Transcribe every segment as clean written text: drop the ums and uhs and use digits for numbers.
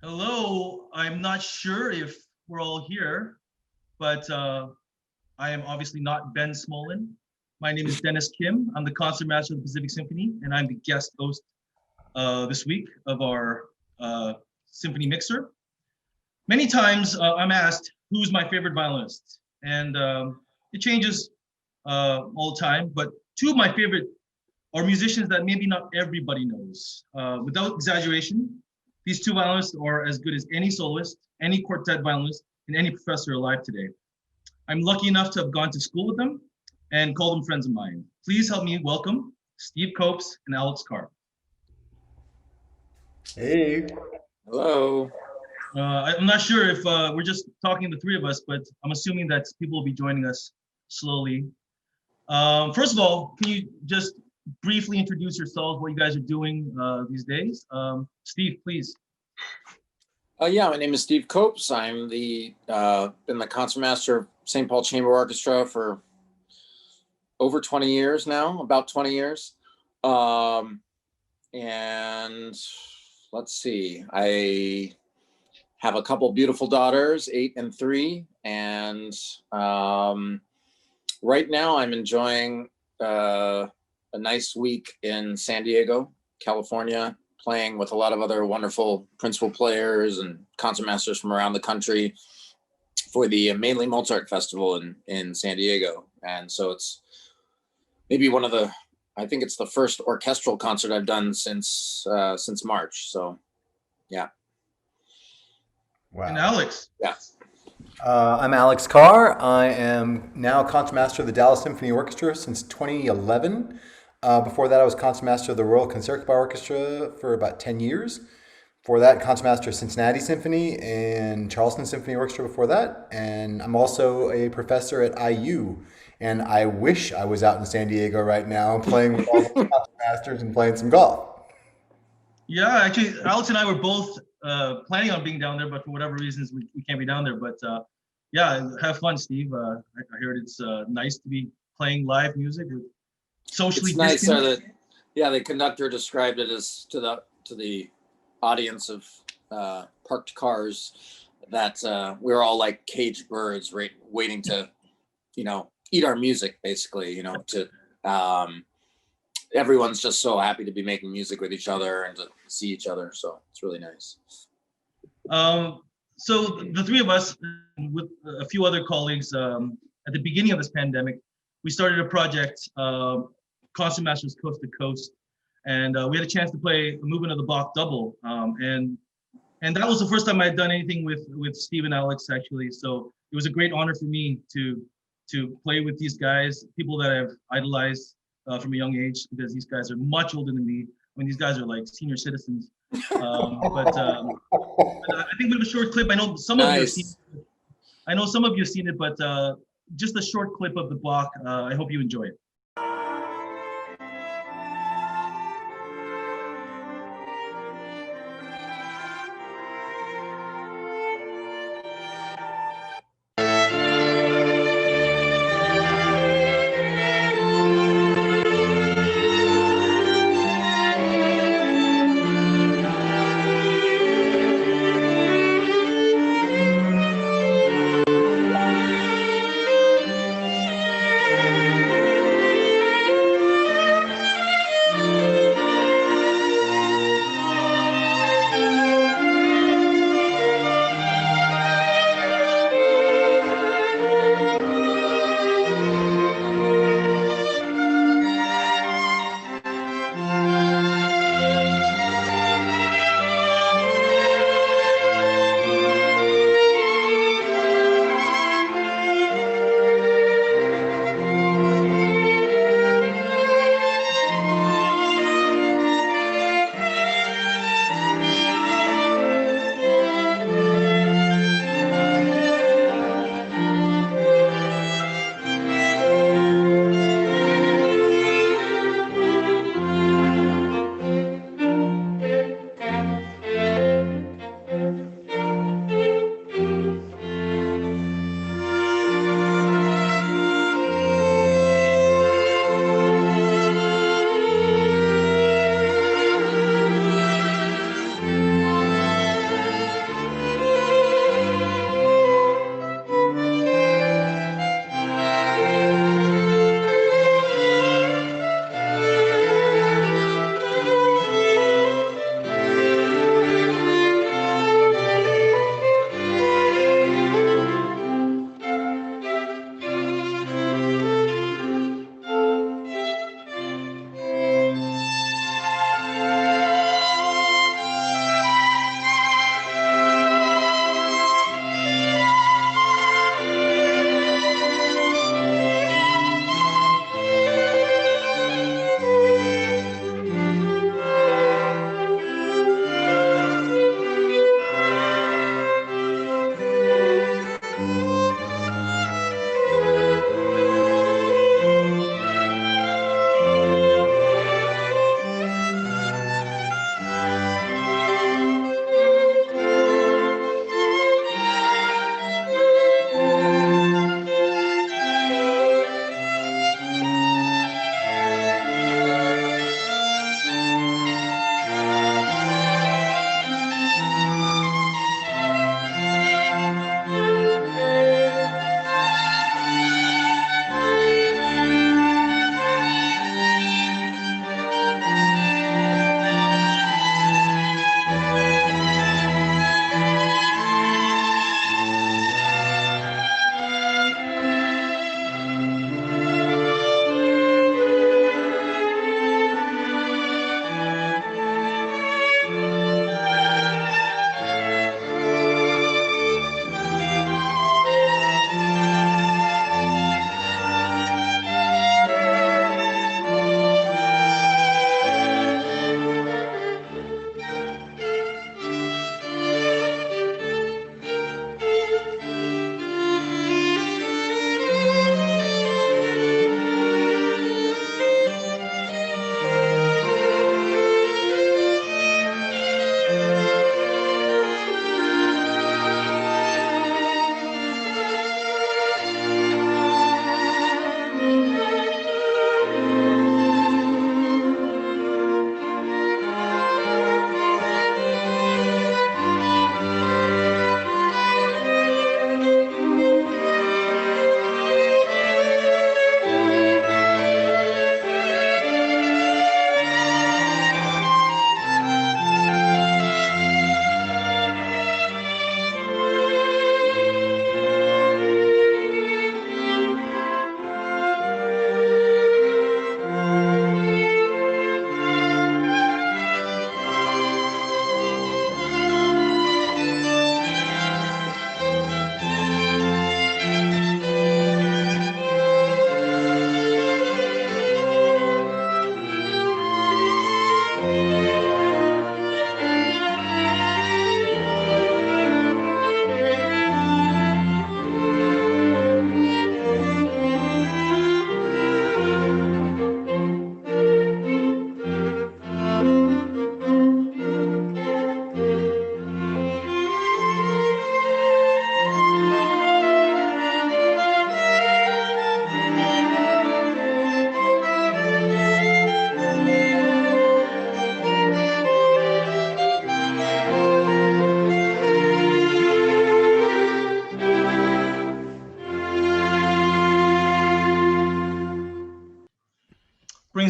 Hello, I'm not sure if we're all here, but I am obviously not Ben Smolin. My name is Dennis Kim. I'm the Concertmaster of the Pacific Symphony, and I'm the guest host this week of our symphony mixer. Many times I'm asked, who's my favorite violinist? And it changes all the time, but two of my favorite are musicians that maybe not everybody knows. Without exaggeration, these two violinists are as good as any soloist, any quartet violinist, and any professor alive today. I'm lucky enough to have gone to school with them and call them friends of mine. Please help me welcome Steve Copes and Alex Carr. Hey. Hello. I'm not sure if we're just talking the three of us, but I'm assuming that people will be joining us slowly. First of all, can you just briefly introduce yourselves, what you guys are doing these days? Steve, please. Yeah, my name is Steve Copes. I'm been the concertmaster of Saint Paul Chamber Orchestra for over 20 years now, about 20 years. And let's see, I have a couple beautiful daughters, 8 and 3. And right now I'm enjoying a nice week in San Diego, California, playing with a lot of other wonderful principal players and concertmasters from around the country for the mainly Mozart Festival in San Diego. And so it's maybe I think it's the first orchestral concert I've done since March. So, yeah. Wow. And Alex. Yeah. I'm Alex Carr. I am now concertmaster of the Dallas Symphony Orchestra since 2011. Before that, I was concertmaster of the Royal Concertmaster Orchestra for about 10 years. Before that, concertmaster of Cincinnati Symphony and Charleston Symphony Orchestra before that. And I'm also a professor at IU. And I wish I was out in San Diego right now playing with all the concertmasters and playing some golf. Yeah, actually, Alex and I were both planning on being down there, but for whatever reasons, we can't be down there. But yeah, have fun, Steve. I heard it's nice to be playing live music with socially It's nice distant. that the conductor described it as to the audience of parked cars that we're all like caged birds, right, waiting to eat our music, basically. Everyone's just so happy to be making music with each other and to see each other, so it's really nice. So the three of us, with a few other colleagues, at the beginning of this pandemic, we started a project, Concertmasters Coast to Coast, and we had a chance to play a movement of the Bach double, and that was the first time I had done anything with Steve and Alex, actually. So it was a great honor for me to play with these guys, people that I've idolized from a young age, because these guys are much older than me. When these guys are like senior citizens. But I think we have a short clip. I know some of you have seen it. I know some of you have seen it, but just a short clip of the Bach. I hope you enjoy it.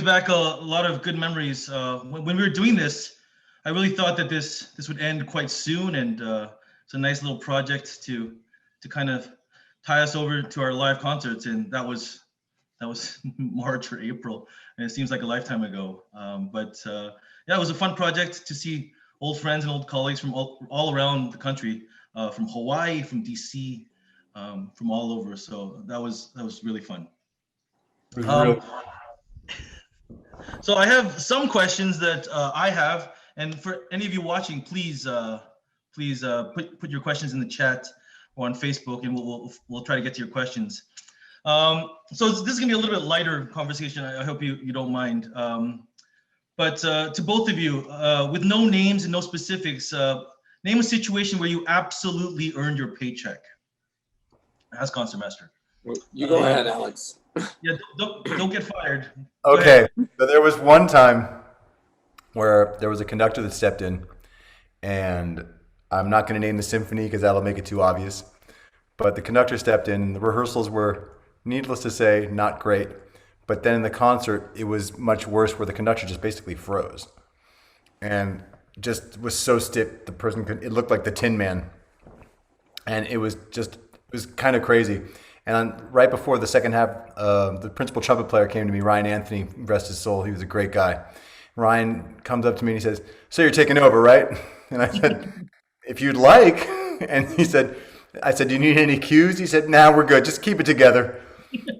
brings back a lot of good memories. When we were doing this, I really thought that this would end quite soon, and it's a nice little project to kind of tie us over to our live concerts, and that was March or April, and it seems like a lifetime ago. Yeah, it was a fun project to see old friends and old colleagues from all around the country, from Hawaii, from DC, from all over. So that was really fun. It was Um, really so I have some questions that I have, and for any of you watching, please put your questions in the chat or on Facebook, and we'll try to get to your questions. So this is gonna be a little bit lighter conversation. I hope you don't mind. But to both of you, with no names and no specifics, name a situation where you absolutely earned your paycheck as concertmaster. You go ahead, Alex. Yeah, don't get fired. okay. So there was one time where there was a conductor that stepped in, and I'm not going to name the symphony because that'll make it too obvious. But the conductor stepped in. The rehearsals were, needless to say, not great. But then in the concert, it was much worse, where the conductor just basically froze and just was so stiff. The person could, it looked like the Tin Man. And it was kind of crazy. And right before the second half, the principal trumpet player came to me, Ryan Anthony, rest his soul. He was a great guy. Ryan comes up to me and he says, "So you're taking over, right?" And I said, "If you'd like." And I said, "Do you need any cues?" He said, "Nah, we're good. Just keep it together."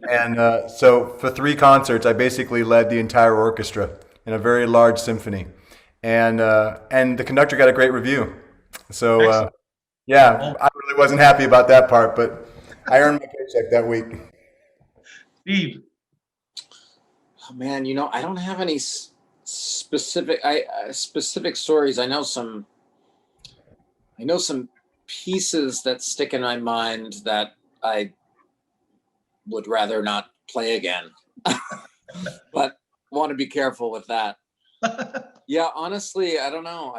And so for 3 concerts, I basically led the entire orchestra in a very large symphony. And the conductor got a great review. So, yeah, I really wasn't happy about that part, but I earned my paycheck that week. Steve. Oh, man, I don't have any specific specific stories. I know some pieces that stick in my mind that I would rather not play again, but want to be careful with that. Yeah, honestly, I don't know.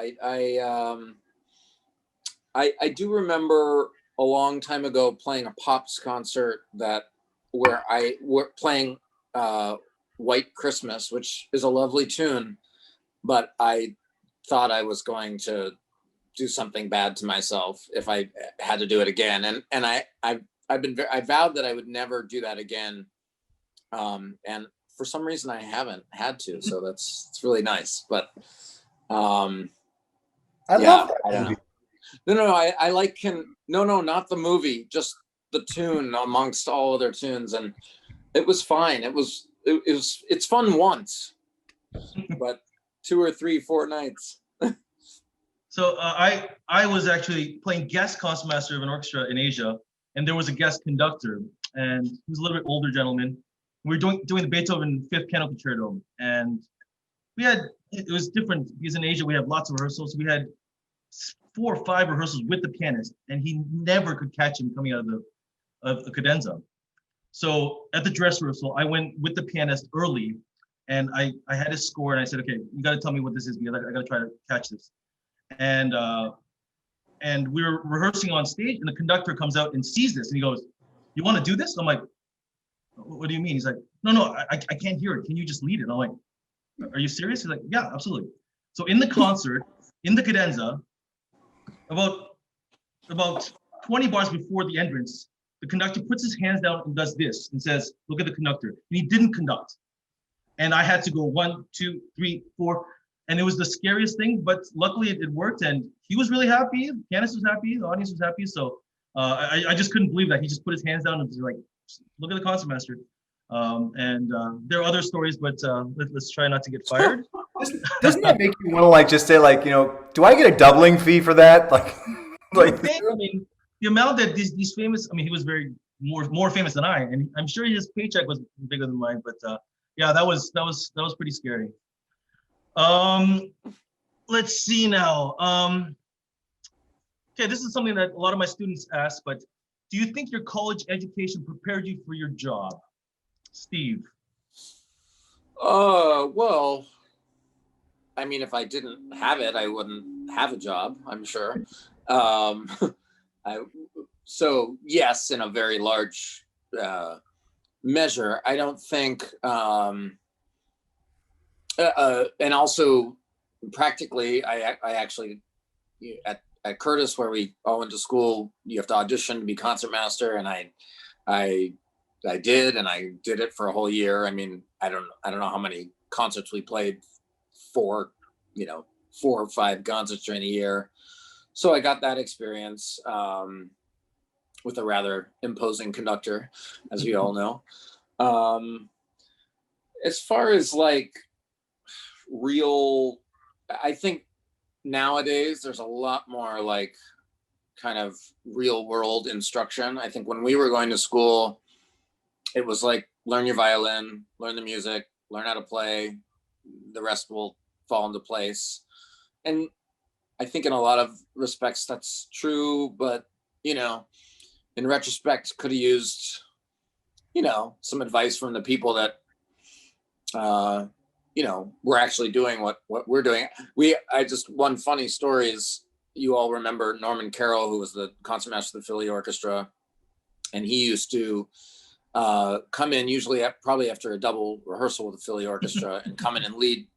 I do remember a long time ago playing a Pops concert where I were playing White Christmas, which is a lovely tune, but I thought I was going to do something bad to myself if I had to do it again. And I vowed that I would never do that again. And for some reason I haven't had to, so it's really nice. But I love that movie. No, I like no, not the movie, just the tune amongst all other tunes, and it was fine. It's fun once, but 2 or 3, 4 nights. So I was actually playing guest concertmaster of an orchestra in Asia, and there was a guest conductor, and he was a little bit older gentleman. We were doing the Beethoven 5th Piano Concerto, and it was different because in Asia we have lots of rehearsals. We had 4 or 5 rehearsals with the pianist, and he never could catch him coming out of the cadenza. So at the dress rehearsal, I went with the pianist early, and I had his score, and I said, "Okay, you got to tell me what this is because I got to try to catch this." And we were rehearsing on stage, and the conductor comes out and sees this, and he goes, "You want to do this?" I'm like, "What do you mean?" He's like, "No, I can't hear it. Can you just lead it?" I'm like, "Are you serious?" He's like, "Yeah, absolutely." So in the concert, in the cadenza, about 20 bars before the entrance, the conductor puts his hands down and does this and says, "Look at the conductor." And he didn't conduct. And I had to go 1, 2, 3, 4. And it was the scariest thing, but luckily it worked. And he was really happy. The pianist was happy. The audience was happy. So I just couldn't believe that. He just put his hands down and was like, "Look at the concertmaster." There are other stories, but let's try not to get fired. Doesn't that make you want to just say do I get a doubling fee for that? I mean, the amount that these famous, he was very more famous than I, and I'm sure his paycheck was bigger than mine. But yeah, that was pretty scary. Let's see now. Okay, this is something that a lot of my students ask, but do you think your college education prepared you for your job? Steve. Well, if I didn't have it, I wouldn't have a job, I'm sure. So yes, in a very large measure. I don't think And also practically, I actually at Curtis, where we all went to school, you have to audition to be concertmaster, and I did, and I did it for a whole year. I mean, I don't know how many concerts we played, four or five concerts during a year. So I got that experience with a rather imposing conductor, as we all know. As far as like real, I think nowadays there's a lot more like kind of real world instruction. I think when we were going to school, it was like, learn your violin, learn the music, learn how to play, the rest will fall into place. And I think in a lot of respects that's true, but in retrospect, could have used some advice from the people that we're actually doing what we're doing. One funny story is, you all remember Norman Carroll, who was the concertmaster of the Philly Orchestra, and he used to come in usually probably after a double rehearsal with the Philly Orchestra and come in and lead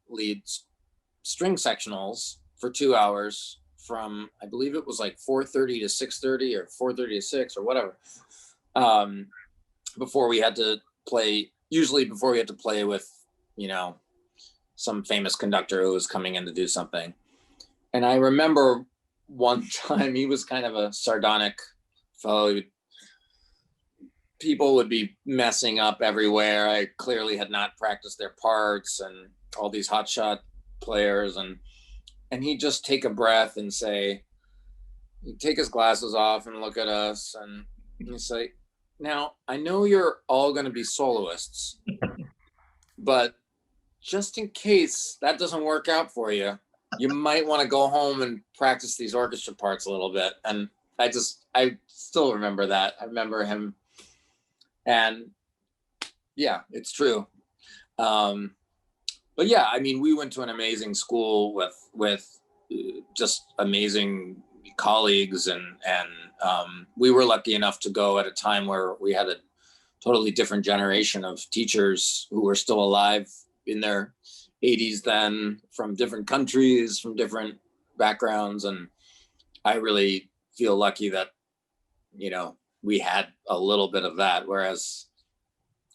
string sectionals for 2 hours from, I believe it was like 4:30 to 6:30 or 4:30 to 6 or whatever, before we had to play with some famous conductor who was coming in to do something. And I remember one time he was kind of a sardonic fellow. People would be messing up everywhere. I clearly had not practiced their parts, and all these hotshot players, and he'd just take a breath and say, he'd take his glasses off and look at us, and he'd say, now, I know you're all going to be soloists, but just in case that doesn't work out for you, you might want to go home and practice these orchestra parts a little bit. And I still remember that. I remember him, and yeah, it's true. But yeah, I mean, we went to an amazing school with just amazing colleagues, and we were lucky enough to go at a time where we had a totally different generation of teachers who were still alive in their 80s then, from different countries, from different backgrounds. And I really feel lucky that, we had a little bit of that, whereas,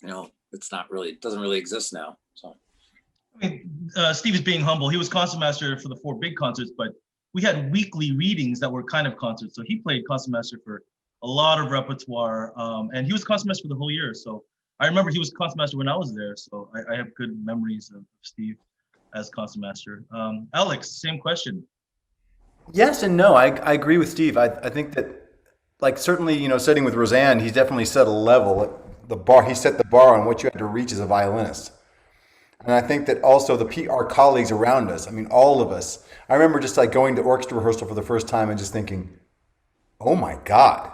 it doesn't really exist now. So. I mean, Steve is being humble. He was concertmaster for the 4 big concerts, but we had weekly readings that were kind of concerts. So he played concertmaster for a lot of repertoire, and he was concertmaster for the whole year. So I remember he was concertmaster when I was there. So I have good memories of Steve as concertmaster. Alex, same question. Yes and no. I agree with Steve. I think that, like, certainly, studying with Roseanne, he's definitely set a level. The bar, he set the bar on what you had to reach as a violinist. And I think that also our colleagues around us, I mean, all of us, I remember just like going to orchestra rehearsal for the first time and just thinking, oh my God.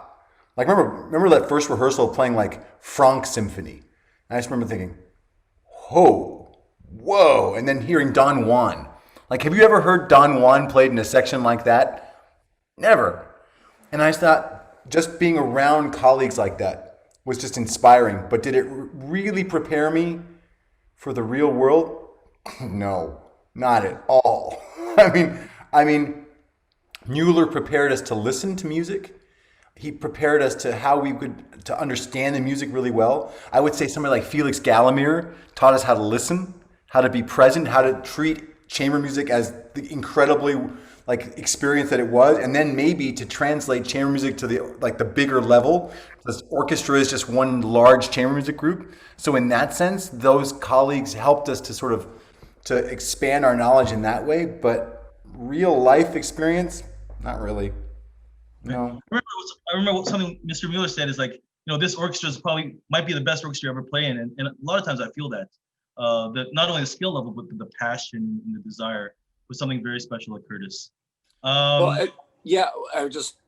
Like, remember that first rehearsal playing like Franck's Symphony. And I just remember thinking, whoa. And then hearing Don Juan. Like, have you ever heard Don Juan played in a section like that? Never. And I just thought, just being around colleagues like that was just inspiring. But did it really prepare me for the real world? No, not at all. I mean, Mueller prepared us to listen to music. He prepared us to to understand the music really well. I would say somebody like Felix Galimir taught us how to listen, how to be present, how to treat chamber music as the incredibly experience that it was, and then maybe to translate chamber music to the bigger level. This orchestra is just one large chamber music group. So in that sense, those colleagues helped us to expand our knowledge in that way. But real life experience, not really. No. I remember something Mr. Mueller said is like, this orchestra might be the best orchestra you ever play in. And a lot of times I feel that not only the skill level, but the passion and the desire was something very special at Curtis. I just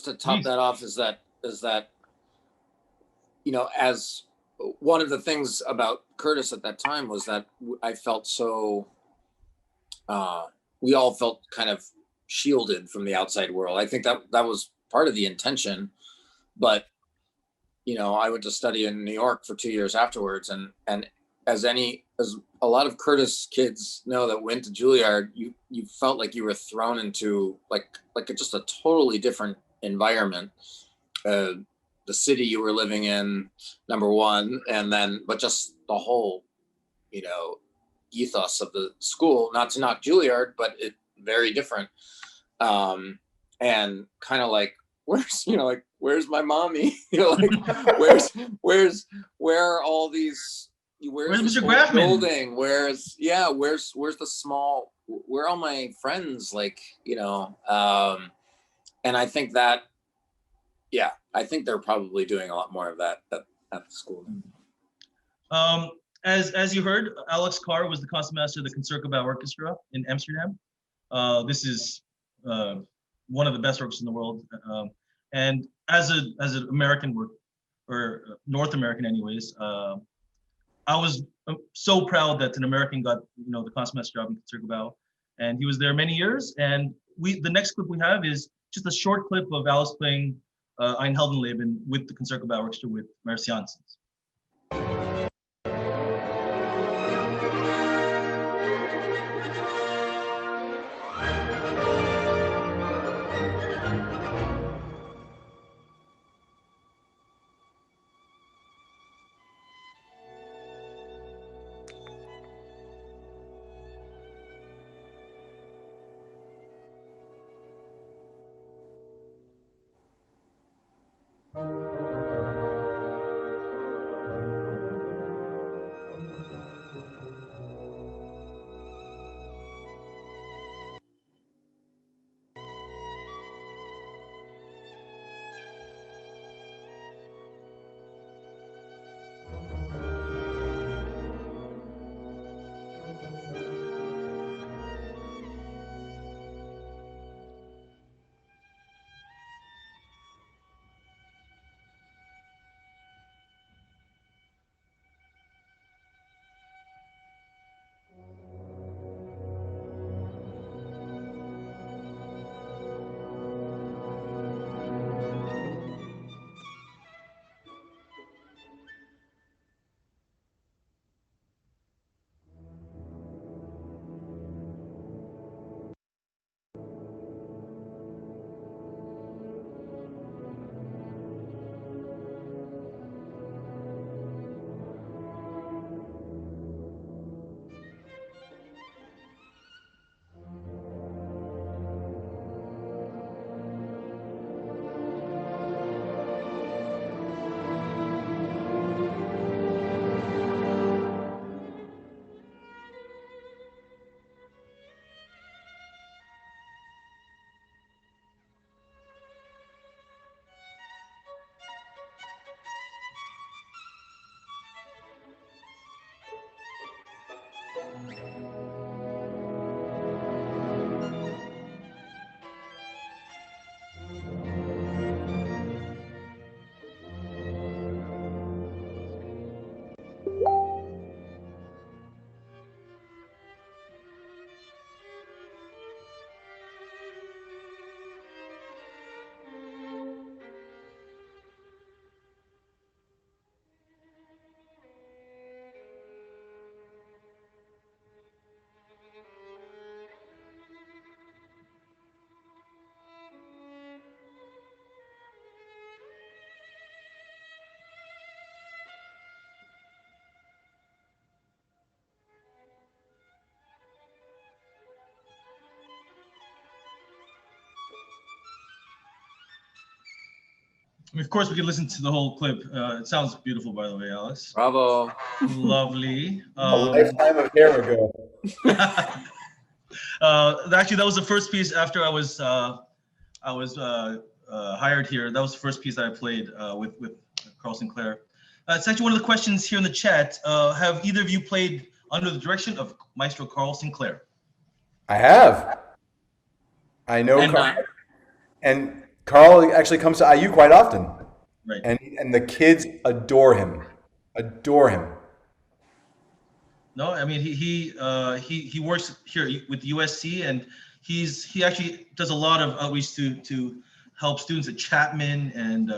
to top that off is that as one of the things about Curtis at that time was that I felt so we all felt kind of shielded from the outside world. I think that was part of the intention, but I went to study in New York for 2 years afterwards, and as a lot of Curtis kids know that went to Juilliard, you felt like you were thrown into like just a totally different environment. The city you were living in, number one, and then but just the whole, ethos of the school. Not to knock Juilliard, but it very different. And kind of like, where's my mommy? Where are all these? Where's Mr. the Graffman? building? Where's the small? Where are all my friends? And I think that, I think they're probably doing a lot more of that at the school. As you heard, Alex Carr was the concertmaster of the Concertmaster Orchestra in Amsterdam. This is one of the best orchestras in the world. And as an American or North American, anyways, I was so proud that an American got the concertmaster job in Concertmaster, and he was there many years. And the next clip we have is just a short clip of Alex playing Ein Heldenleben with the Concertmaster Orchestra with Merciansens. Of course, we can listen to the whole clip. It sounds beautiful, by the way, Alice. Bravo. Lovely. A lifetime of hair ago. Actually, that was the first piece after I was hired here. That was the first piece that I played with Carl Sinclair. It's actually one of the questions here in the chat. Have either of you played under the direction of Maestro Carl Sinclair? I have. I know And Carl. And Carl actually comes to IU quite often. Right. And the kids adore him. Adore him. No, I mean he works here with USC, and he actually does a lot of outreach to help students at Chapman and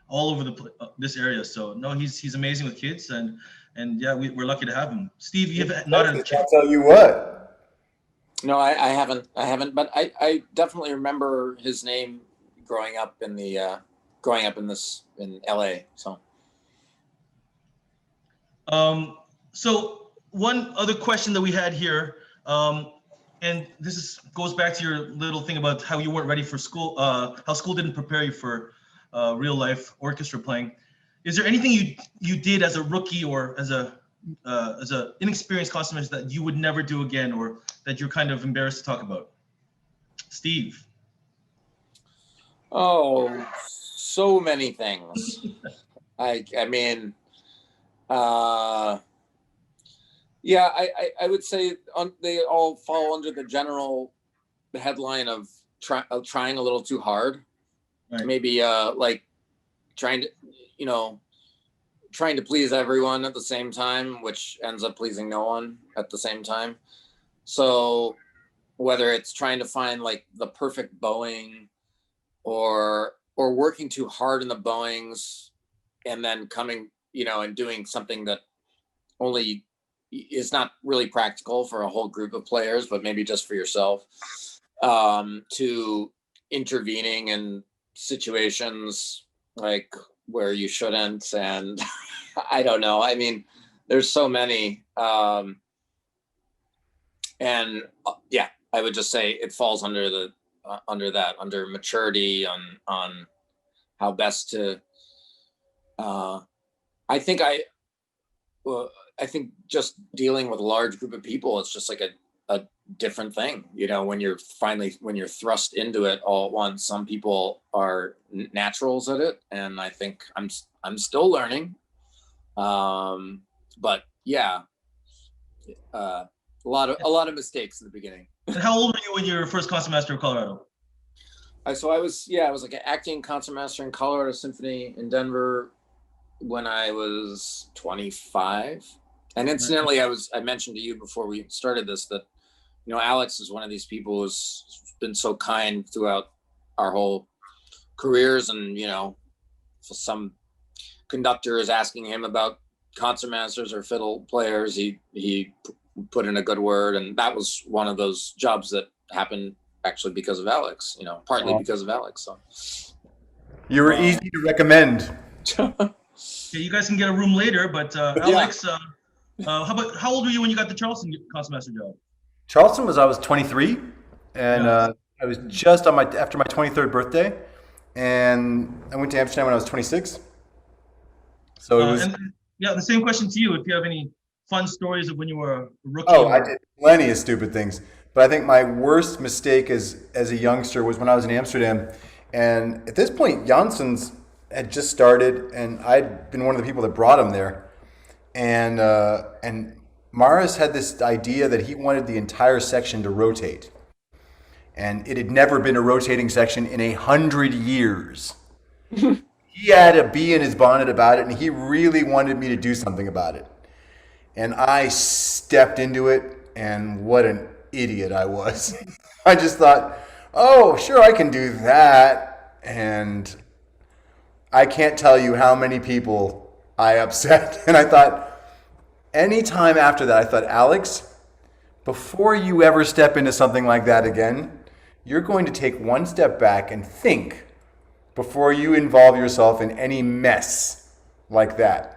all over this area. So no, he's amazing with kids, and yeah, we're lucky to have him. Steve, you have not had a chance. I'll tell you what. No, I haven't, but I definitely remember his name growing up in LA. So. So one other question that we had here, and this goes back to your little thing about how you weren't ready for school, how school didn't prepare you for real life orchestra playing. Is there anything you did as a rookie or as a inexperienced concertmaster that you would never do again, or that you're kind of embarrassed to talk about? Steve. Oh, so many things. I mean, yeah, I would say they all fall under the general headline of trying a little too hard. Right. Maybe like trying to please everyone at the same time, which ends up pleasing no one at the same time. So whether it's trying to find like the perfect bowing or working too hard in the bowings and then coming, and doing something that only is not really practical for a whole group of players, but maybe just for yourself, to intervening in situations like where you shouldn't. And I don't know. I mean, there's so many. And yeah, I would just say it falls under under maturity on how best to, I think just dealing with a large group of people, it's just like a different thing, when you're thrust into it all at once. Some people are naturals at it, and I think I'm still learning. But yeah, a lot of mistakes in the beginning. And how old were you when you were first concertmaster of Colorado? So I was like an acting concertmaster in Colorado Symphony in Denver when I was 25. And incidentally, I mentioned to you before we started this that, Alex is one of these people who's been so kind throughout our whole careers. And, some conductor is asking him about concertmasters or fiddle players, he put in a good word. And that was one of those jobs that happened actually because of Alex, partly because of Alex. So You were easy to recommend. Yeah, you guys can get a room later, but Alex, how old were you when you got the Charleston concertmaster job? Charleston I was 23, and I was just after my 23rd birthday, and I went to Amsterdam when I was 26. So it was. And, yeah, the same question to you. If you have any fun stories of when you were a rookie. Oh, I did plenty of stupid things, but I think my worst mistake as a youngster was when I was in Amsterdam, and at this point, Janssens had just started, and I'd been one of the people that brought him there, and Maris had this idea that he wanted the entire section to rotate. And it had never been a rotating section in 100 years. He had a bee in his bonnet about it, and he really wanted me to do something about it. And I stepped into it, and what an idiot I was. I just thought, oh, sure, I can do that. And I can't tell you how many people I upset. And I thought, anytime after that, I thought, Alex, before you ever step into something like that again, you're going to take one step back and think before you involve yourself in any mess like that.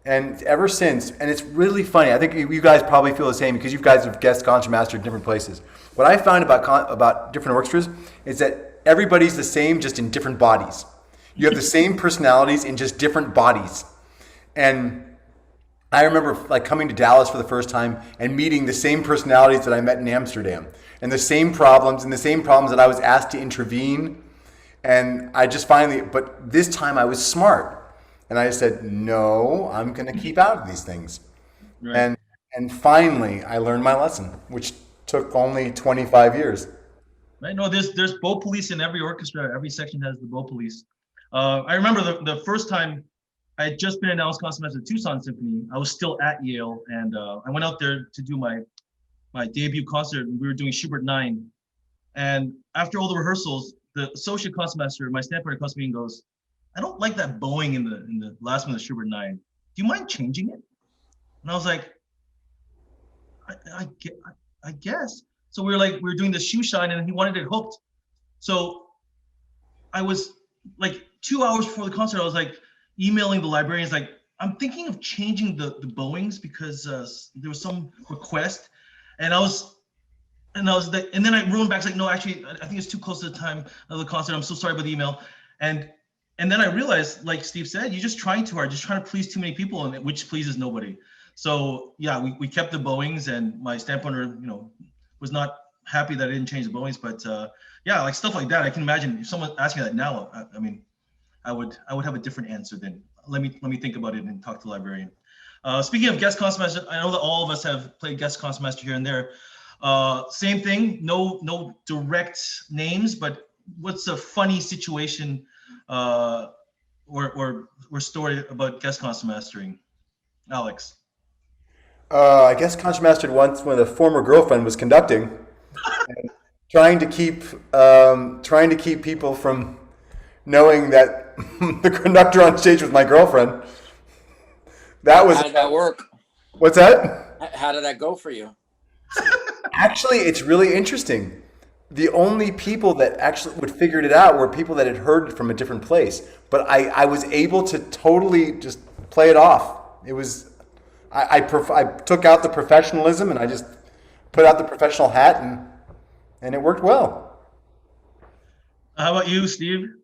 And ever since, and it's really funny, I think you guys probably feel the same because you guys have guest concertmaster in different places. What I found about different orchestras is that everybody's the same, just in different bodies. You have the same personalities in just different bodies. And I remember like coming to Dallas for the first time and meeting the same personalities that I met in Amsterdam, and the same problems that I was asked to intervene. And I just but this time I was smart, and I said, no, I'm going to keep out of these things. Right. And finally I learned my lesson, which took only 25 years. Right. No, there's bow police in every orchestra. Every section has the bow police. I remember the first time I had just been announced concertmaster of Tucson Symphony. I was still at Yale, and I went out there to do my debut concert, and we were doing Schubert 9. And after all the rehearsals, the associate concertmaster, my standpoint concertmaster, goes, I don't like that bowing in the last one, the Schubert 9. Do you mind changing it? And I was like, I guess. So we were doing the shoe shine, and he wanted it hooked. So I was like 2 hours before the concert, I was like emailing the librarians, like, I'm thinking of changing the bowings because there was some request, and then I wrote back like, no, actually, I think it's too close to the time of the concert. I'm so sorry about the email. And then I realized, like Steve said, you're just trying too hard, just trying to please too many people, and which pleases nobody. So yeah, we kept the bowings, and my stamp owner, was not happy that I didn't change the bowings. But yeah, like stuff like that, I can imagine if someone asked me that now, I mean, I would have a different answer than let me think about it and talk to the librarian. Speaking of guest concertmaster, I know that all of us have played guest concertmaster here and there. Same thing, no direct names, but what's a funny situation or story about guest concertmastering? Alex. I guess concertmastered once when a former girlfriend was conducting, and trying to keep people from knowing that the conductor on stage was my girlfriend. That was. How did that work? What's that? How did that go for you? Actually, it's really interesting. The only people that actually would figured it out were people that had heard it from a different place. But I was able to totally just play it off. It was, I took out the professionalism and I just put out the professional hat and it worked well. How about you, Steve?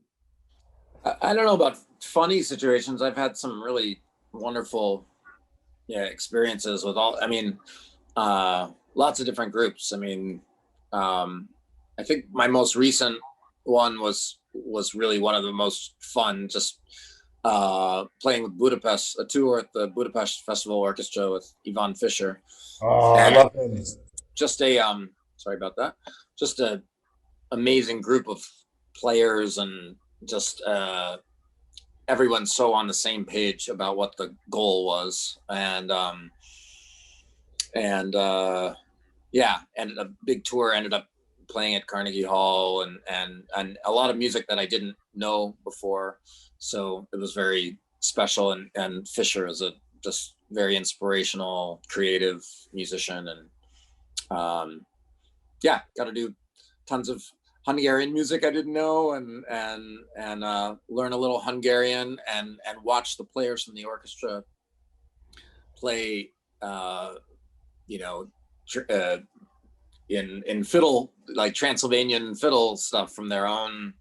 I don't know about funny situations. I've had some really wonderful, experiences with lots of different groups. I mean, I think my most recent one was really one of the most fun, just playing with Budapest, a tour at the Budapest Festival Orchestra with Ivan Fischer. Oh, I love him. Just a sorry about that. Just a amazing group of players, and just everyone's so on the same page about what the goal was, and a big tour ended up playing at Carnegie Hall, and a lot of music that I didn't know before, so it was very special. And Fischer is a just very inspirational, creative musician, and got to do tons of Hungarian music I didn't know, and learn a little Hungarian, and watch the players from the orchestra play, in fiddle, like Transylvanian fiddle stuff from their own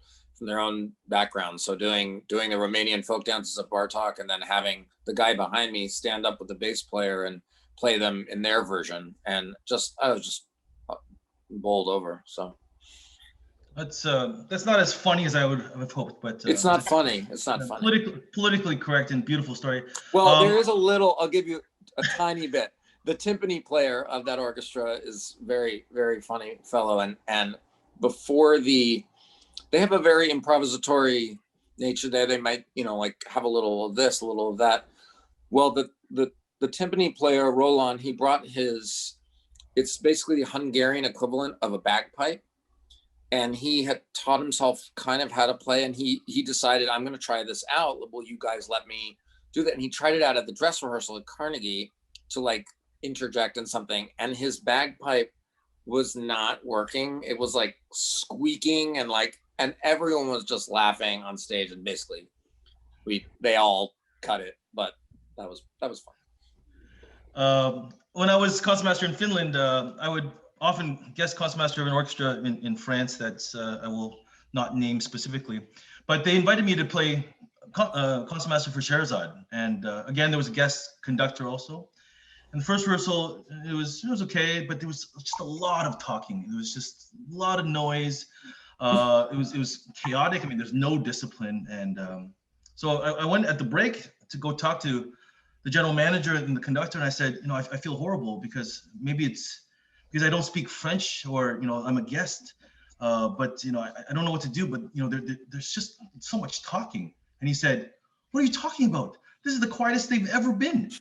background. So doing the Romanian folk dances of Bartok, and then having the guy behind me stand up with the bass player and play them in their version, and I was just bowled over. So That's not as funny as I would have hoped, but it's not funny. It's not funny. Politically correct and beautiful story. Well, there is a little. I'll give you a tiny bit. The timpani player of that orchestra is very, very funny fellow, and before they have a very improvisatory nature there. They might, like have a little of this, a little of that. Well, the timpani player Roland, he brought it's basically the Hungarian equivalent of a bagpipe, and he had taught himself kind of how to play, and he decided, I'm going to try this out. Will you guys let me do that? And he tried it out at the dress rehearsal at Carnegie to like interject in something, and his bagpipe was not working. It was like squeaking, and everyone was just laughing on stage, and basically they all cut it, but that was fun. When I was concertmaster in Finland, I would often guest concertmaster of an orchestra in France that's I will not name specifically, but they invited me to play concertmaster for Scheherazade, and again there was a guest conductor also. And the first rehearsal, it was okay, but there was just a lot of talking. There was just a lot of noise. It was chaotic. I mean, there's no discipline, and so I went at the break to go talk to the general manager and the conductor, and I said, I feel horrible because maybe it's because I don't speak French, or I'm a guest, but I don't know what to do. But there's just so much talking. And he said, "What are you talking about? This is the quietest they've ever been.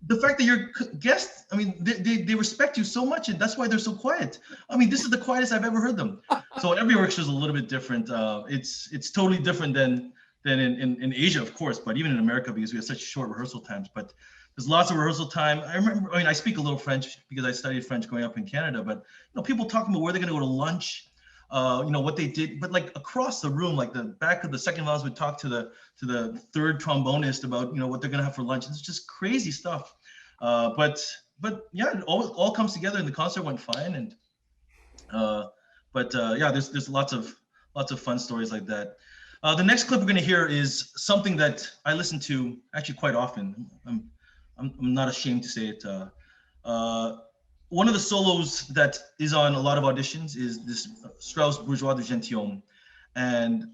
The fact that you're guests, I mean, they respect you so much, and that's why they're so quiet. I mean, this is the quietest I've ever heard them." So every orchestra is a little bit different. It's totally different than than in Asia, of course, but even in America, because we have such short rehearsal times. But there's lots of rehearsal time. I remember, I speak a little French because I studied French growing up in Canada, but people talking about where they're going to go to lunch, what they did, but like across the room, like the back of the second violins would talk to the third trombonist about, what they're going to have for lunch. It's just crazy stuff. But yeah, it all comes together, and the concert went fine. And yeah, there's lots of fun stories like that. The next clip we're going to hear is something that I listen to actually quite often. I'm not ashamed to say it. One of the solos that is on a lot of auditions is this Strauss Bourgeois de Gentilhomme, and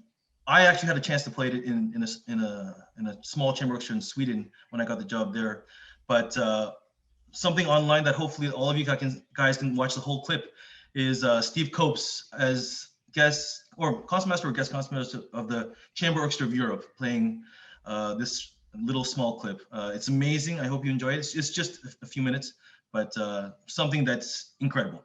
I actually had a chance to play it in a small chamber orchestra in Sweden when I got the job there. But something online that hopefully all of you guys can watch the whole clip is Steve Copes as guest or concertmaster or guest concertmaster of the Chamber Orchestra of Europe playing this little small clip. It's amazing. I hope you enjoy it. It's just a few minutes, but something that's incredible.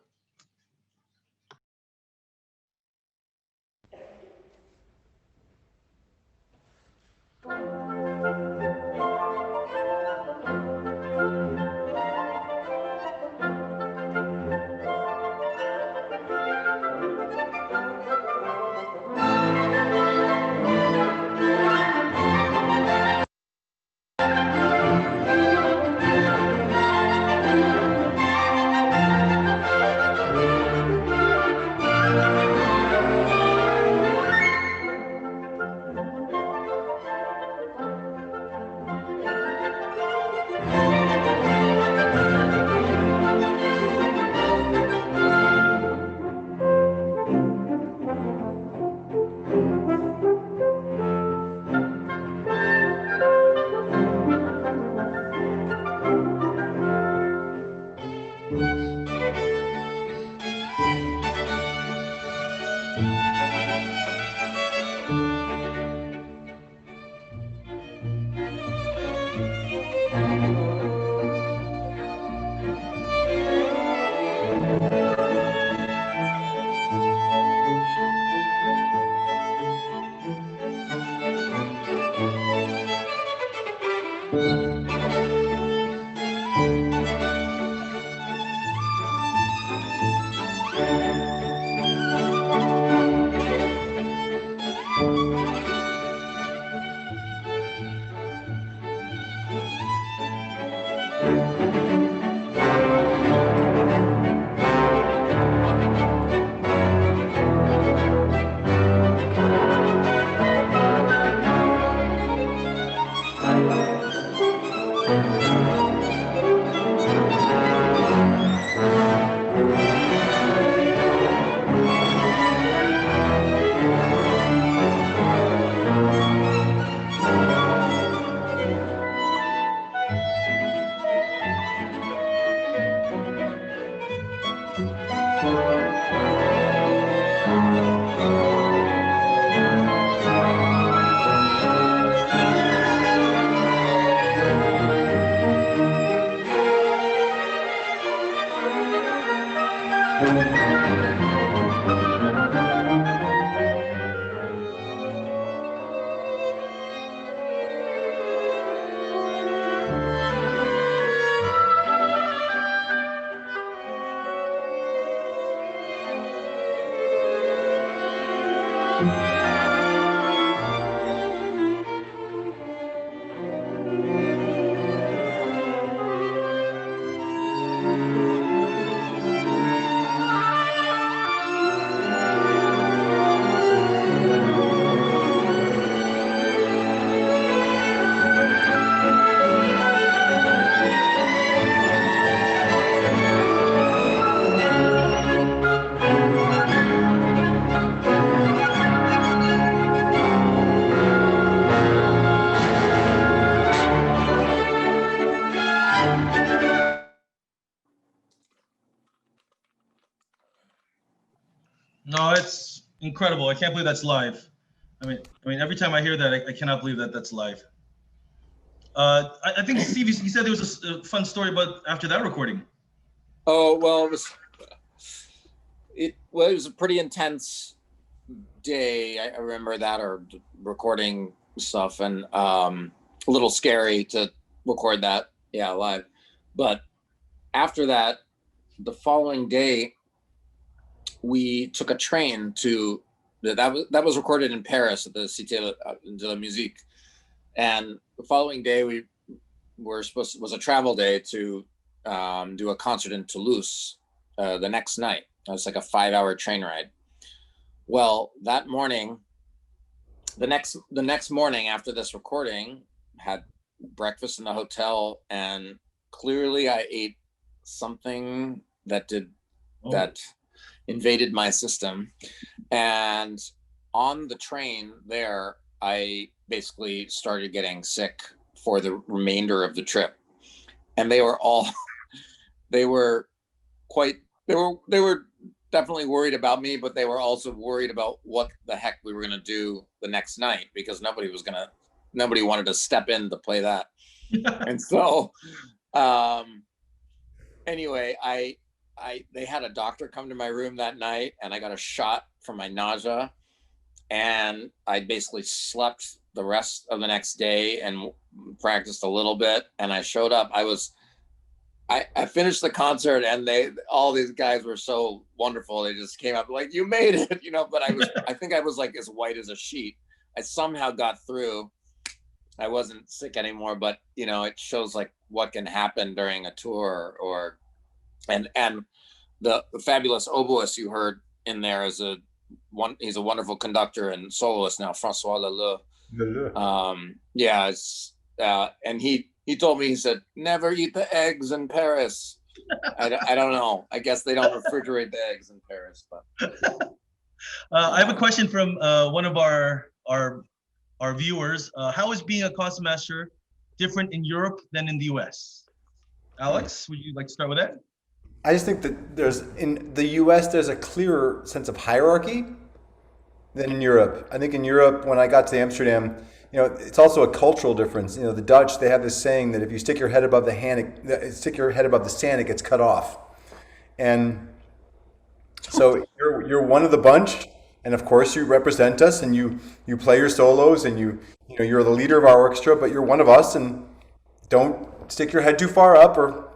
No, it's incredible. I can't believe that's live. I mean, every time I hear that, I cannot believe that that's live. I think Steve, you said there was a fun story about after that recording. Oh, well, it was a pretty intense day. I remember that, or recording stuff, and a little scary to record that, yeah, live. But after that, the following day, we took a train to that was recorded in Paris at the Cité de la Musique, and the following day we were supposed to, was a travel day to do a concert in Toulouse the next night. It was like a 5-hour train ride. Well, that morning, the next morning after this recording, had breakfast in the hotel, and clearly I ate something that invaded my system. And on the train there, I basically started getting sick for the remainder of the trip. And they were all, they were definitely worried about me, but they were also worried about what the heck we were going to do the next night, because nobody wanted to step in to play that. And so, anyway, they had a doctor come to my room that night, and I got a shot for my nausea, and I basically slept the rest of the next day and practiced a little bit. And I showed up. I finished the concert, and all these guys were so wonderful. They just came up like, "You made it," but I think I was like as white as a sheet. I somehow got through. I wasn't sick anymore, but it shows like what can happen during a tour. And the fabulous oboist you heard in there is he's a wonderful conductor and soloist now, Francois Leleu. Yeah, and he told me, he said, "Never eat the eggs in Paris." I don't know. I guess they don't refrigerate the eggs in Paris. But I have a question from one of our viewers. How is being a concertmaster different in Europe than in the US? Alex, would you like to start with that? I just think that in the US, there's a clearer sense of hierarchy than in Europe. I think in Europe, when I got to Amsterdam, it's also a cultural difference. The Dutch, they have this saying that if you stick your head above the sand, it gets cut off. And so you're one of the bunch, and of course you represent us, and you play your solos, and you're the leader of our orchestra, but you're one of us, and don't stick your head too far up or.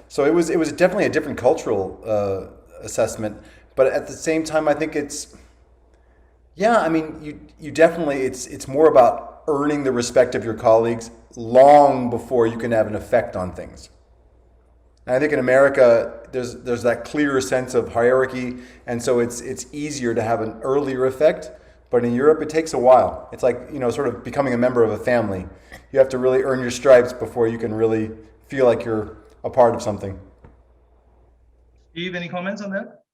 So it was definitely a different cultural assessment, but at the same time, I think you definitely, it's more about earning the respect of your colleagues long before you can have an effect on things. And I think in America, there's that clearer sense of hierarchy, and so it's easier to have an earlier effect. But in Europe, it takes a while. It's like sort of becoming a member of a family. You have to really earn your stripes before you can really feel like you're a part of something. Steve, any comments on that?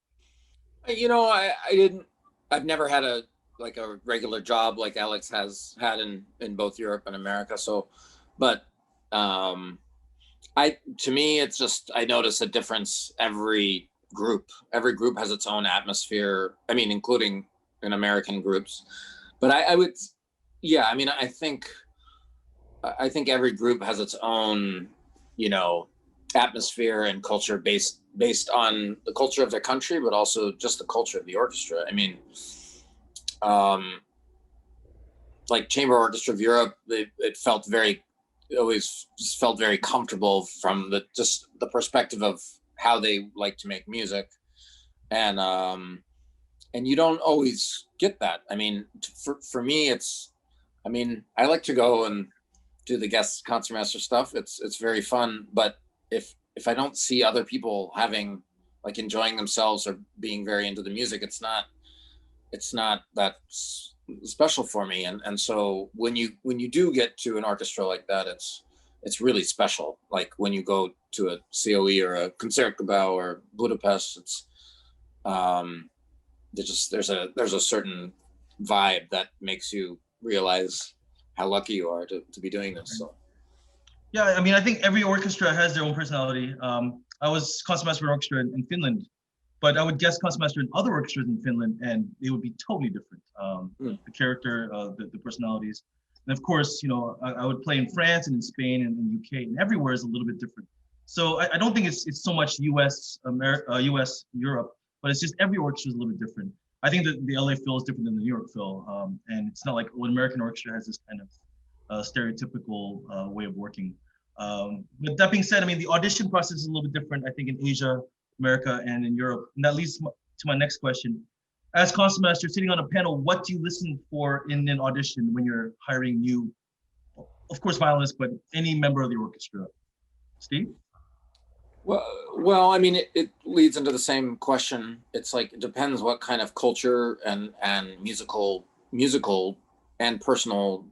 I've never had a regular job like Alex has had in both Europe and America. So, but to me, it's just, I notice a difference. Every group has its own atmosphere. I mean, including in American groups, but I think every group has its own, atmosphere and culture based on the culture of their country, but also just the culture of the orchestra. I mean, like Chamber Orchestra of Europe, it always felt very comfortable from the perspective of how they like to make music, and you don't always get that. I mean, for me, I like to go and do the guest concertmaster stuff. It's very fun, but if I don't see other people enjoying themselves or being very into the music, it's not that special for me. And so when you do get to an orchestra like that, it's really special. Like when you go to a COE or a Concertgebouw or Budapest, it's there's a certain vibe that makes you realize how lucky you are to be doing this. So. Yeah, I mean, I think every orchestra has their own personality. I was concertmaster orchestra in Finland, but I would guest concertmaster in other orchestras in Finland, and they would be totally different. The character, the personalities, and of course, I would play in France and in Spain and in the UK, and everywhere is a little bit different. So I don't think it's so much US, Europe, but it's just every orchestra is a little bit different. I think that the LA Phil is different than the New York Phil, and it's not like an American orchestra has this kind of stereotypical way of working. But that being said, I mean, the audition process is a little bit different, I think, in Asia, America, and in Europe. And that leads to my next question. As concertmaster sitting on a panel, what do you listen for in an audition when you're hiring new, of course, violinists, but any member of the orchestra? Steve? Well, I mean, it leads into the same question. It's like, it depends what kind of culture and musical and personal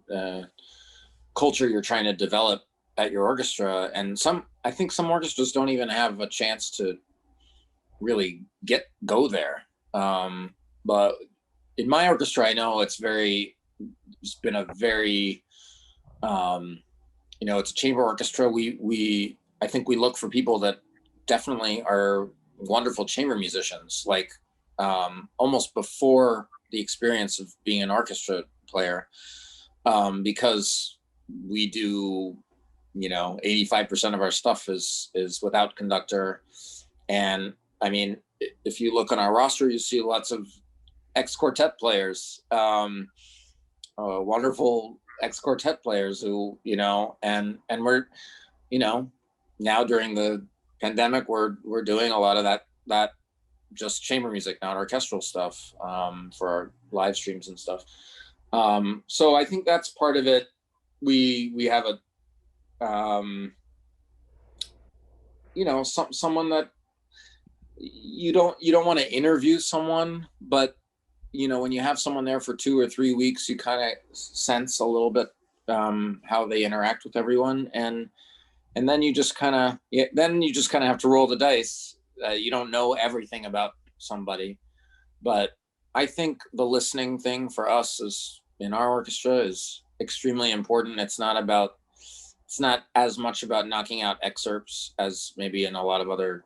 culture you're trying to develop at your orchestra. And I think some orchestras don't even have a chance to really go there. But in my orchestra, I know it's been a very, it's a chamber orchestra. I think we look for people that definitely are wonderful chamber musicians, like almost before the experience of being an orchestra player, because we do, 85% of our stuff is without conductor. And I mean, if you look on our roster, you see lots of ex-quartet players, wonderful ex-quartet players who, and we're, now during the pandemic, we're doing a lot of that just chamber music, not orchestral stuff, for our live streams and stuff. So I think that's part of it. We have someone that you don't want to interview someone, but when you have someone there for 2 or 3 weeks, you kind of sense a little bit how they interact with everyone, and then you just kind of have to roll the dice. You don't know everything about somebody, but I think the listening thing for us in our orchestra is extremely important. It's not as much about knocking out excerpts as maybe in a lot of other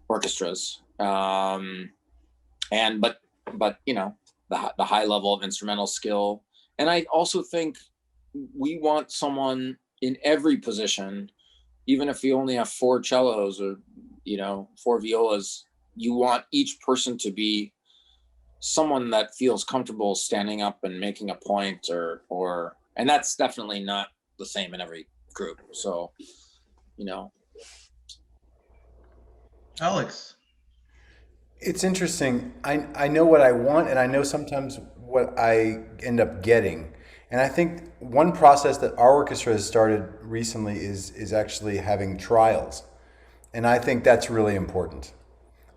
orchestras. But the high level of instrumental skill. And I also think we want someone in every position, even if you only have 4 cellos or 4 violas, you want each person to be someone that feels comfortable standing up and making a point, and that's definitely not the same in every group. So, Alex. It's interesting. I know what I want, and I know sometimes what I end up getting. And I think one process that our orchestra has started recently is actually having trials. And I think that's really important.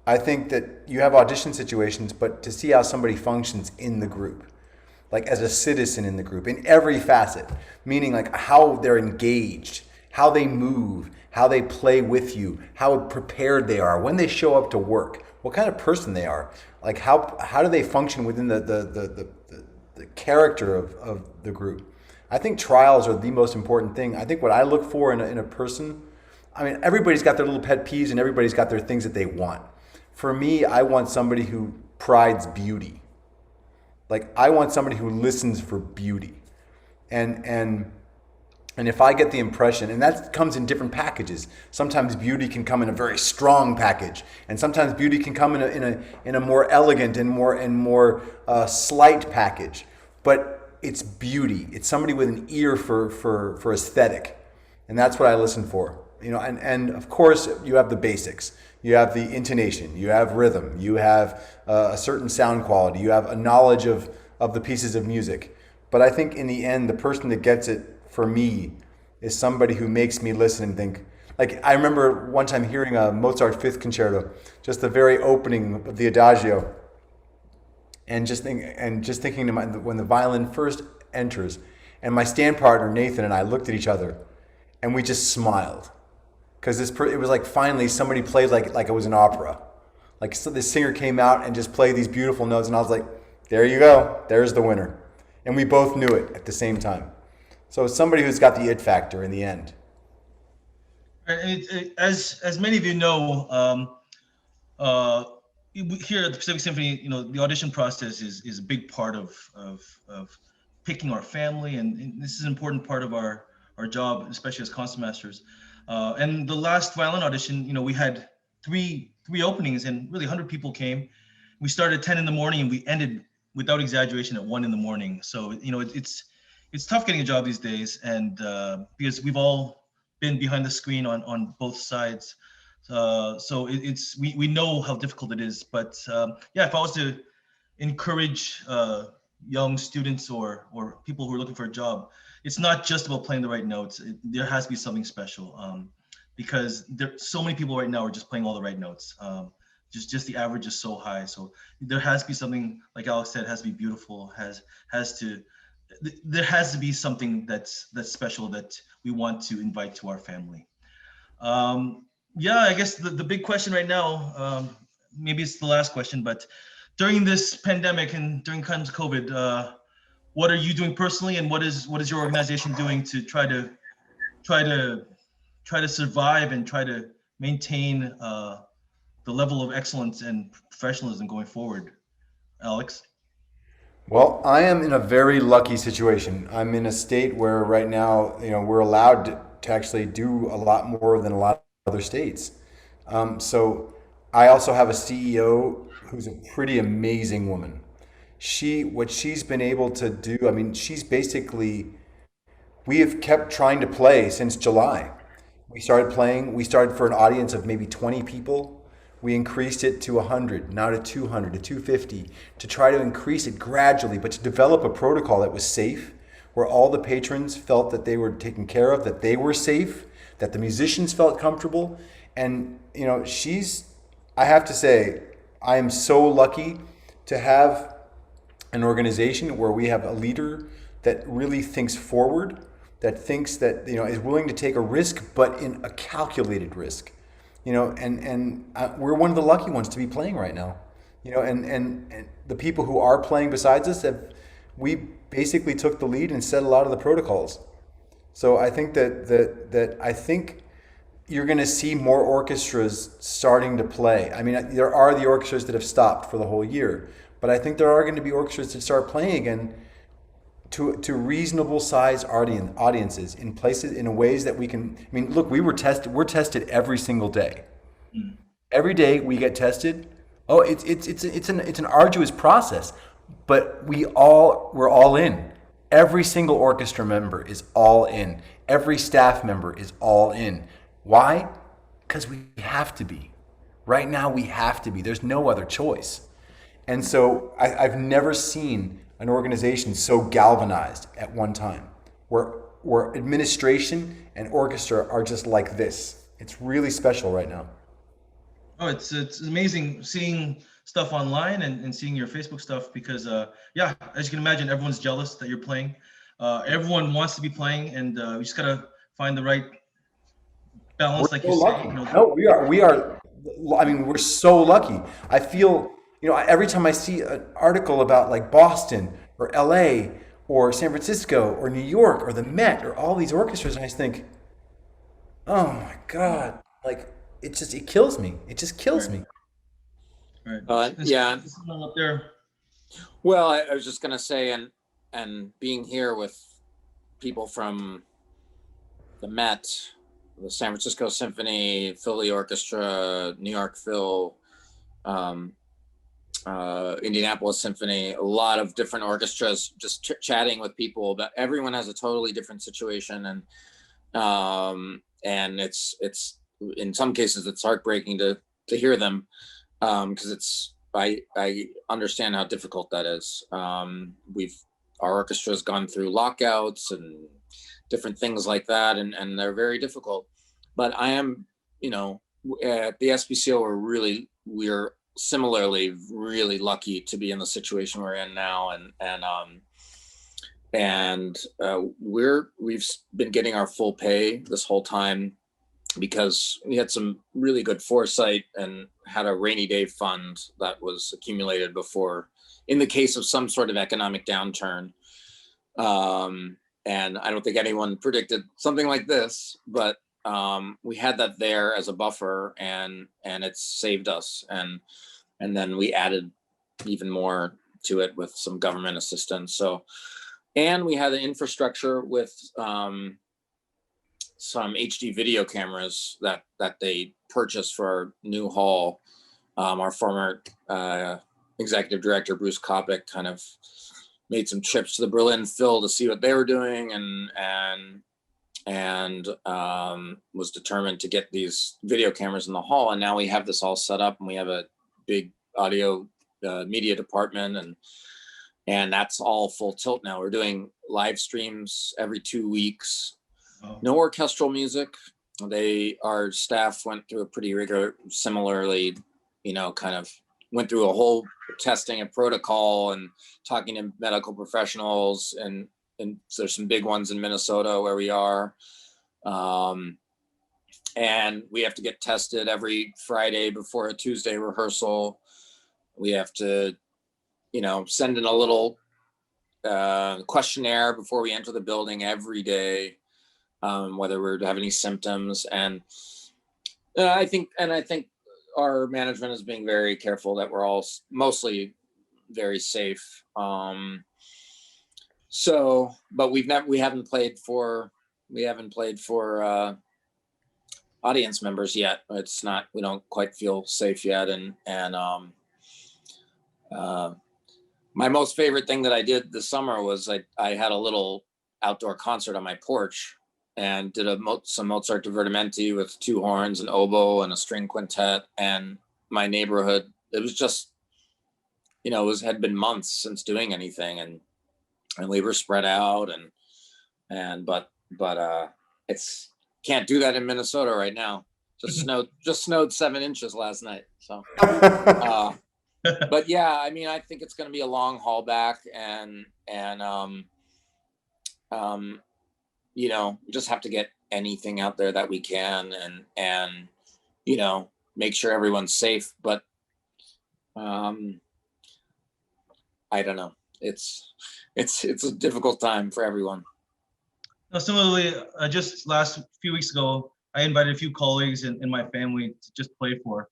I think that you have audition situations, but to see how somebody functions in the group, like as a citizen in the group, in every facet, meaning like how they're engaged, how they move, how they play with you, how prepared they are, when they show up to work, what kind of person they are, like how do they function within the character of the group. I think trials are the most important thing. I think what I look for in a person, I mean, everybody's got their little pet peeves and everybody's got their things that they want. For me, I want somebody who prides beauty. Like, I want somebody who listens for beauty. And if I get the impression, and that comes in different packages. Sometimes beauty can come in a very strong package, and sometimes beauty can come in a more elegant and more slight package. But it's beauty. It's somebody with an ear for aesthetic, and that's what I listen for. And of course you have the basics. You have the intonation. You have rhythm. You have a certain sound quality. You have a knowledge of the pieces of music. But I think in the end, the person that gets it for me is somebody who makes me listen and think. Like, I remember one time hearing a Mozart Fifth Concerto, just the very opening of the Adagio, and just thinking to when the violin first enters, and my stand partner Nathan and I looked at each other, and we just smiled, because it was like finally somebody played like it was an opera, like so this singer came out and just played these beautiful notes, and I was like, there you go, there's the winner, and we both knew it at the same time. So it's somebody who's got the it factor in the end. As many of you know, here at the Pacific Symphony, the audition process is a big part of picking our family, and this is an important part of our job, especially as concertmasters. And the last violin audition, we had three openings, and really 100 people came, we started at 10 in the morning and we ended, without exaggeration, at 1 in the morning. So it's tough getting a job these days, and because we've all been behind the screen on both sides. So we know how difficult it is. But yeah, if I was to encourage young students or people who are looking for a job, it's not just about playing the right notes. There has to be something special, because so many people right now are just playing all the right notes. Just the average is so high. So there has to be something, like Alex said, has to be beautiful. There has to be something that's special that we want to invite to our family. Yeah, I guess the big question right now, maybe it's the last question, but during this pandemic and during times of COVID, what are you doing personally, and what is your organization doing to try to survive and try to maintain the level of excellence and professionalism going forward? Alex? Well, I am in a very lucky situation. I'm in a state where right now, we're allowed to actually do a lot more than a lot of other states. So I also have a CEO who's a pretty amazing woman. What she's been able to do, I mean, we have kept trying to play since July. We started for an audience of maybe 20 people. We increased it to 100, now to 200, to 250, to try to increase it gradually, but to develop a protocol that was safe, where all the patrons felt that they were taken care of, that they were safe, that the musicians felt comfortable. And, I have to say, I am so lucky to have an organization where we have a leader that really thinks forward, that thinks that, is willing to take a risk, but in a calculated risk. We're one of the lucky ones to be playing right now. And the people who are playing besides us we basically took the lead and set a lot of the protocols. So I think that I think you're going to see more orchestras starting to play. I mean, there are the orchestras that have stopped for the whole year, but I think there are going to be orchestras that start playing again to reasonable size audiences in places, in ways that we can. I mean, look, we're tested every single day. Every day we get tested. Oh, it's an arduous process, but we're all in. Every single orchestra member is all in. Every staff member is all in. Why? Because we have to be. Right now we have to be. There's no other choice. And so I've never seen an organization so galvanized at one time, where administration and orchestra are just like this. It's really special right now. Oh, it's amazing seeing stuff online and seeing your Facebook stuff, because yeah, as you can imagine, everyone's jealous that you're playing. Everyone wants to be playing, and we just gotta find the right balance, like you say. No, we are. I mean, we're so lucky. I feel, every time I see an article about like Boston or LA or San Francisco or New York or the Met or all these orchestras, I just think, oh my God, like it kills me. It just kills me. Right. Yeah. Up there. Well, I was just gonna say, and being here with people from the Met, the San Francisco Symphony, Philly Orchestra, New York Phil, Indianapolis Symphony, a lot of different orchestras, just chatting with people, but everyone has a totally different situation. And it's in some cases it's heartbreaking to hear them, because I understand how difficult that is. Our orchestra has gone through lockouts and different things like that, and they're very difficult. But I am, at the SPCO, we're similarly really lucky to be in the situation we're in now, and we've been getting our full pay this whole time, because we had some really good foresight and had a rainy day fund that was accumulated before, in the case of some sort of economic downturn. And I don't think anyone predicted something like this, but we had that there as a buffer, and it's saved us. And then we added even more to it with some government assistance. So, and we had the infrastructure with some HD video cameras that they purchased for our new hall. Our former executive director Bruce Kopic kind of made some trips to the Berlin Phil to see what they were doing, and was determined to get these video cameras in the hall. And now we have this all set up, and we have a big audio media department, and that's all full tilt now. We're doing live streams every 2 weeks. Oh. No orchestral music. Our staff went through a pretty rigorous, similarly, kind of went through a whole testing and protocol and talking to medical professionals, and there's some big ones in Minnesota where we are. And we have to get tested every Friday before a Tuesday rehearsal. We have to, send in a little questionnaire before we enter the building every day, whether we have any symptoms. And I think our management is being very careful that we're all mostly very safe. But we haven't played for audience members yet. We don't quite feel safe yet. And my most favorite thing that I did this summer was I had a little outdoor concert on my porch and did some Mozart divertimenti with 2 horns, an oboe, and a string quintet. And my neighborhood, it was just, had been months since doing anything, and we were spread out, but it's can't do that in Minnesota right now. Just snowed 7 inches last night. So, but yeah, I mean, I think it's going to be a long haul back, and we just have to get anything out there that we can, and make sure everyone's safe. But I don't know. It's a difficult time for everyone. Now, similarly, just last few weeks ago, I invited a few colleagues in my family to just play for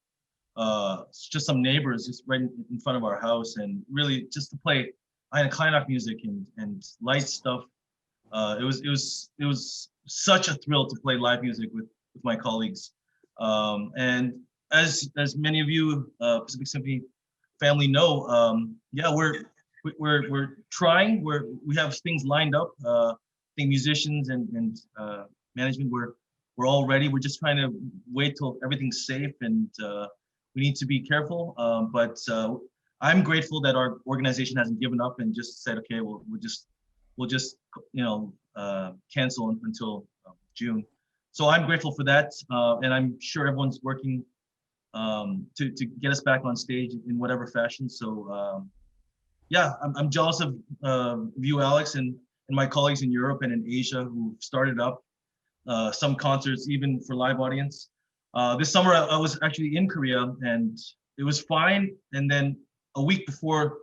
just some neighbors just right in front of our house, and really just to play Kleinach music and light stuff. It was such a thrill to play live music with my colleagues. And as many of you Pacific Symphony family know, yeah, we're trying. We have things lined up. I think musicians and management, we're all ready. We're just trying to wait till everything's safe, and we need to be careful. But I'm grateful that our organization hasn't given up and just said, okay, we'll just cancel until June. So I'm grateful for that, and I'm sure everyone's working to get us back on stage in whatever fashion. So yeah, I'm jealous of you, Alex, and my colleagues in Europe and in Asia who started up some concerts even for live audience. This summer I was actually in Korea, and it was fine. And then a week before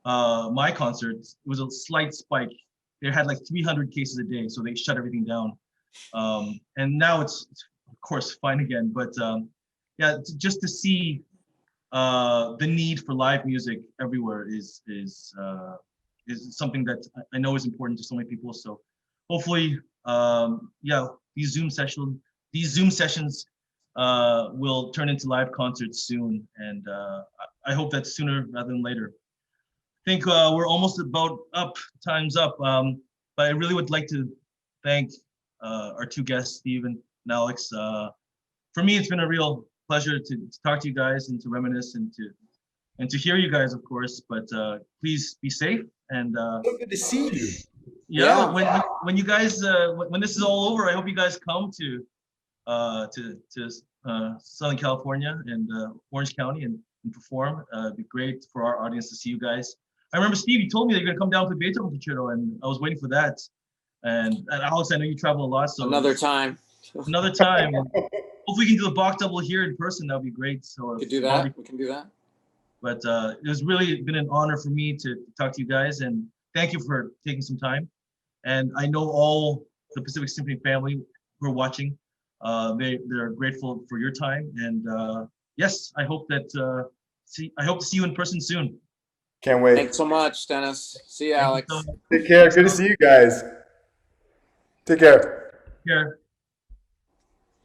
my concert, it was a slight spike. They had like 300 cases a day, so they shut everything down. And now it's of course fine again. But yeah, just to see the need for live music everywhere is something that I know is important to so many people. So hopefully, yeah, these Zoom sessions will turn into live concerts soon, and I hope that's sooner rather than later. I think we're almost about time's up, but I really would like to thank our 2 guests, Steve and Alex. For me, it's been a real pleasure to talk to you guys and to reminisce and to hear you guys, of course. But please be safe, and So good to see you. yeah, when you guys when this is all over, I hope you guys come to Southern California and Orange County and perform. It'd be great for our audience to see you guys. I remember, Steve, you told me that you're gonna come down to Beethoven Concerto, and I was waiting for that. And Alex, I know you travel a lot, so Another time. Hopefully we can do the Bach double here in person. That'd be great. So we can do that. We can do that. But it has really been an honor for me to talk to you guys, and thank you for taking some time. And I know all the Pacific Symphony family who are watching, they're grateful for your time. And yes, I hope to see you in person soon. Can't wait. Thanks so much, Dennis. See you, Alex. Take care. Good to see you guys. Take care. Take care.